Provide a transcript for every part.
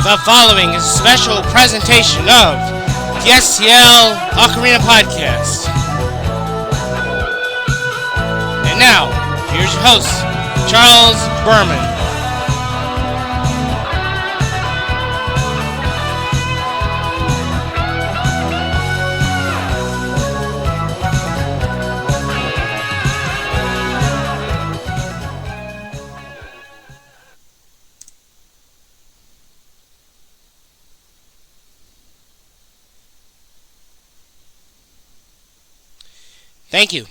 The following is a special presentation of the STL Ocarina podcast. And now, here's your host, Charles Berman. Thank you.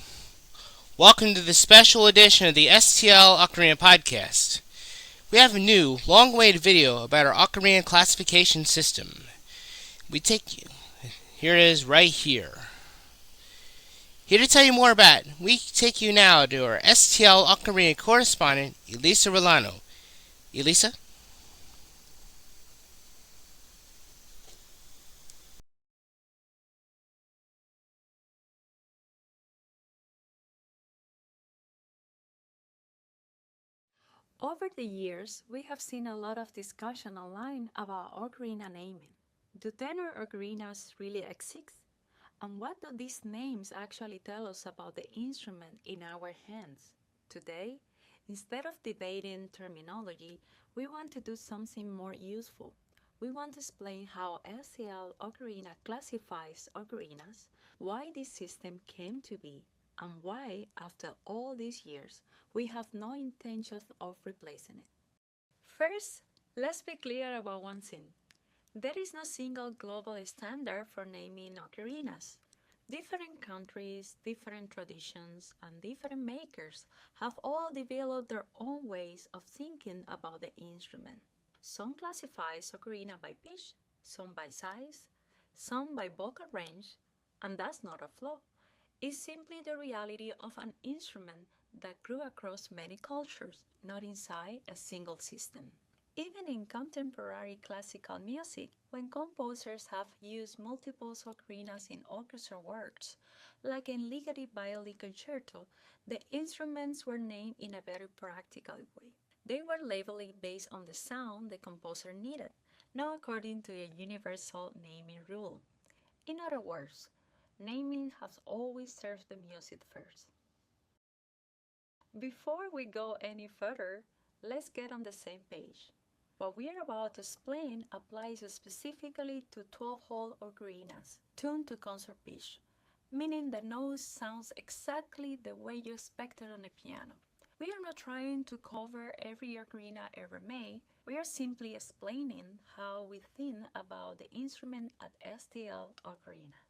Welcome to the special edition of the STL Ocarina podcast. We have a new, long-awaited video about our Ocarina classification system. Here it is right here. Here to tell you more about it, we take you now to our STL Ocarina correspondent, Elisa Rolano. Elisa? Over the years, we have seen a lot of discussion online about ocarina naming. Do tenor ocarinas really exist? And what do these names actually tell us about the instrument in our hands? Today, instead of debating terminology, we want to do something more useful. We want to explain how STL Ocarina classifies ocarinas, why this system came to be, and why, after all these years, we have no intention of replacing it. First, let's be clear about one thing. There is no single global standard for naming ocarinas. Different countries, different traditions, and different makers have all developed their own ways of thinking about the instrument. Some classify ocarina by pitch, some by size, some by vocal range, and that's not a flaw. It's simply the reality of an instrument that grew across many cultures, not inside a single system. Even in contemporary classical music, when composers have used multiple ocarinas in orchestral works, like in Ligeti Violin Concerto, the instruments were named in a very practical way. They were labeled based on the sound the composer needed, not according to a universal naming rule. In other words, naming has always served the music first. Before we go any further, let's get on the same page. What we are about to explain applies specifically to 12-hole ocarinas, tuned to concert pitch, meaning the note sounds exactly the way you expect it on a piano. We are not trying to cover every ocarina ever made, we are simply explaining how we think about the instrument at STL Ocarina.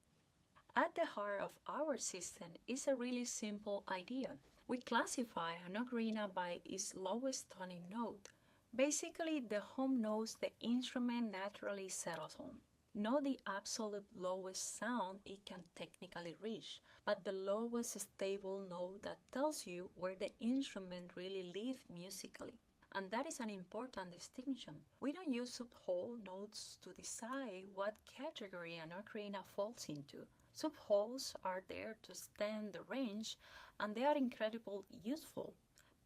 At the heart of our system is a really simple idea. We classify an ocarina by its lowest tonic note, basically the home notes the instrument naturally settles on. Not the absolute lowest sound it can technically reach, but the lowest stable note that tells you where the instrument really lives musically. And that is an important distinction. We don't use subwhole notes to decide what category an ocarina falls into. Subwholes are there to extend the range, and they are incredibly useful,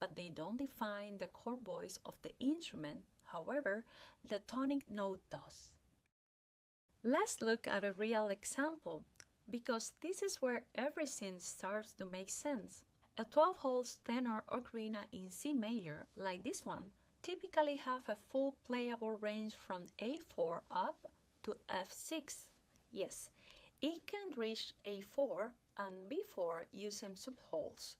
but they don't define the core voice of the instrument. However, the tonic note does. Let's look at a real example, because this is where everything starts to make sense. A 12-hole tenor ocarina in C major, like this one, typically have a full playable range from A4 up to F6. Yes, it can reach A4 and B4 using subwholes,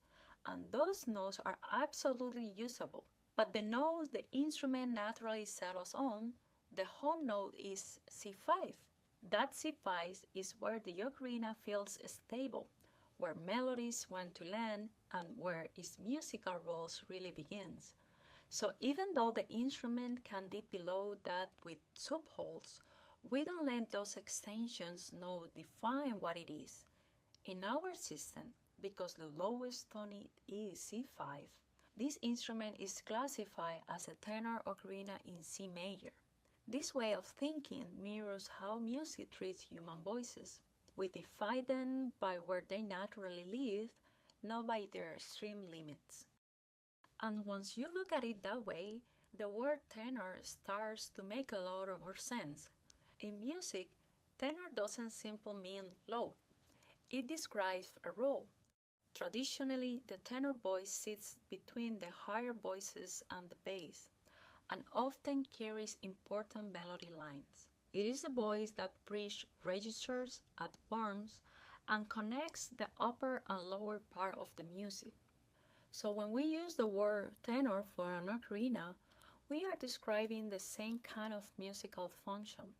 and those notes are absolutely usable. But the notes the instrument naturally settles on, the home note is C5. That C5 is where the ocarina feels stable, where melodies want to land, and where its musical roles really begins. So even though the instrument can dip below that with subwholes, we don't let those extensions note define what it is. In our system, because the lowest tonic is C5, this instrument is classified as a tenor ocarina in C major. This way of thinking mirrors how music treats human voices. We define them by where they naturally live, not by their extreme limits. And once you look at it that way, The word tenor starts to make a lot of more sense. In music, tenor doesn't simply mean low. It describes a role. Traditionally, the tenor voice sits between the higher voices and the bass, and often carries important melody lines. It is a voice that bridges registers at forms and connects the upper and lower part of the music. So when we use the word tenor for an ocarina, we are describing the same kind of musical function.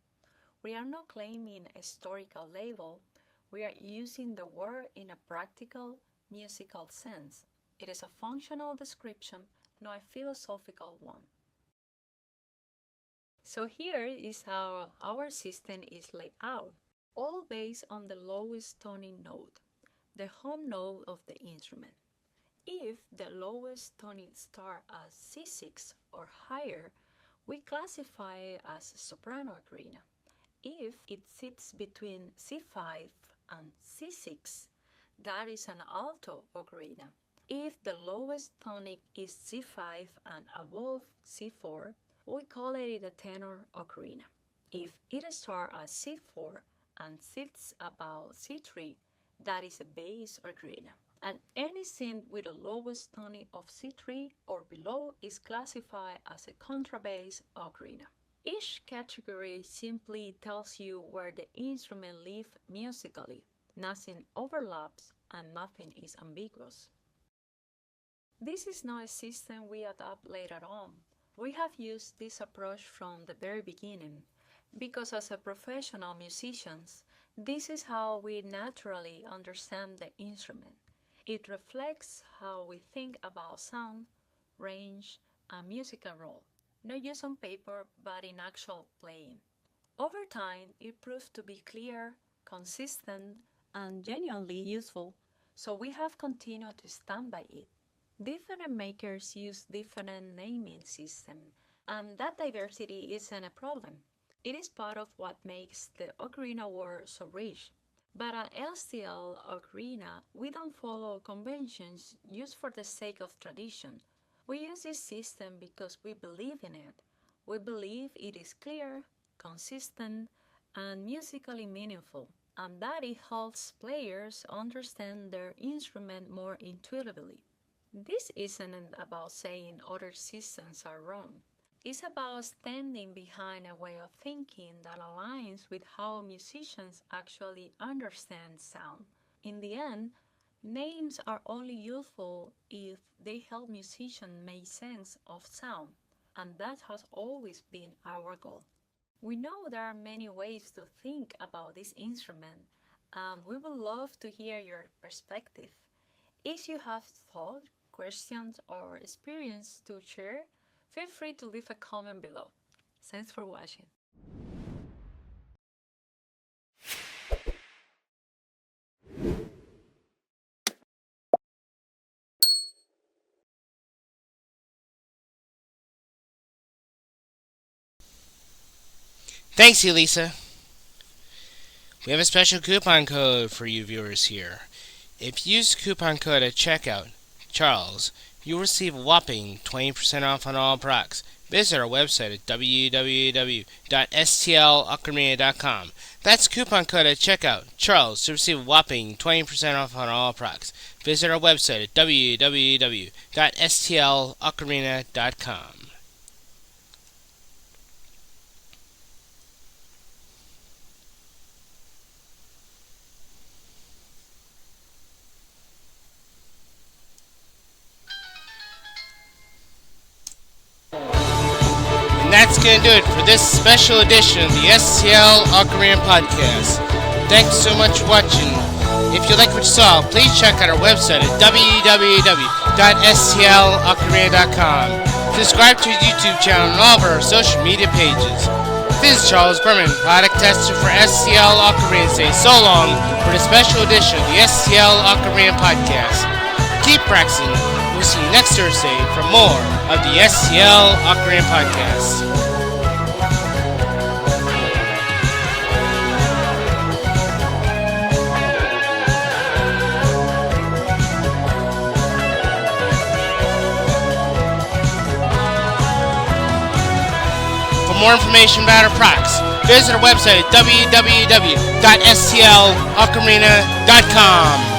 We are not claiming a historical label, we are using the word in a practical, musical sense. It is a functional description, not a philosophical one. So here is how our system is laid out, all based on the lowest toning note, the home note of the instrument. If the lowest toning starts at C6 or higher, we classify it as a soprano ocarina. If it sits between C5 and C6, that is an alto ocarina. If the lowest tonic is C5 and above C4, we call it a tenor ocarina. If it starts at C4 and sits above C3, that is a bass ocarina. And anything with the lowest tonic of C3 or below is classified as a contrabass ocarina. Each category simply tells you where the instrument lives musically. Nothing overlaps and nothing is ambiguous. This is not a system we adopt later on. We have used this approach from the very beginning because as a professional musicians, this is how we naturally understand the instrument. It reflects how we think about sound, range, and musical role, not just on paper but in actual playing. Over time, it proved to be clear, consistent, and genuinely useful, so we have continued to stand by it. Different makers use different naming systems, and that diversity isn't a problem. It is part of what makes the ocarina world so rich. But at STL Ocarina, we don't follow conventions just for the sake of tradition. We use this system because we believe in it. We believe it is clear, consistent, and musically meaningful, and that it helps players understand their instrument more intuitively. This isn't about saying other systems are wrong. It's about standing behind a way of thinking that aligns with how musicians actually understand sound. In the end, names are only useful if they help musicians make sense of sound, and that has always been our goal. We know there are many ways to think about this instrument, and we would love to hear your perspective. If you have thoughts, questions, or experience to share, feel free to leave a comment below. Thanks for watching. Thanks, Elisa. We have a special coupon code for you viewers here. If you use the coupon code at checkout, Charles, you'll receive a whopping 20% off on all products. Visit our website at www.stlocarina.com. That's coupon code at checkout, Charles, to receive a whopping 20% off on all products. Visit our website at www.stlocarina.com. And that's going to do it for this special edition of the STL Ocarina podcast. Thanks so much for watching. If you like what you saw, please check out our website at www.stlocarina.com. Subscribe to our YouTube channel and all of our social media pages. This is Charles Berman, product tester for STL Ocarina. Say so long for the special edition of the STL Ocarina podcast. Keep practicing. We'll see you next Thursday for more of the STL Ocarina podcast. For more information about our products, visit our website at www.stlocarina.com.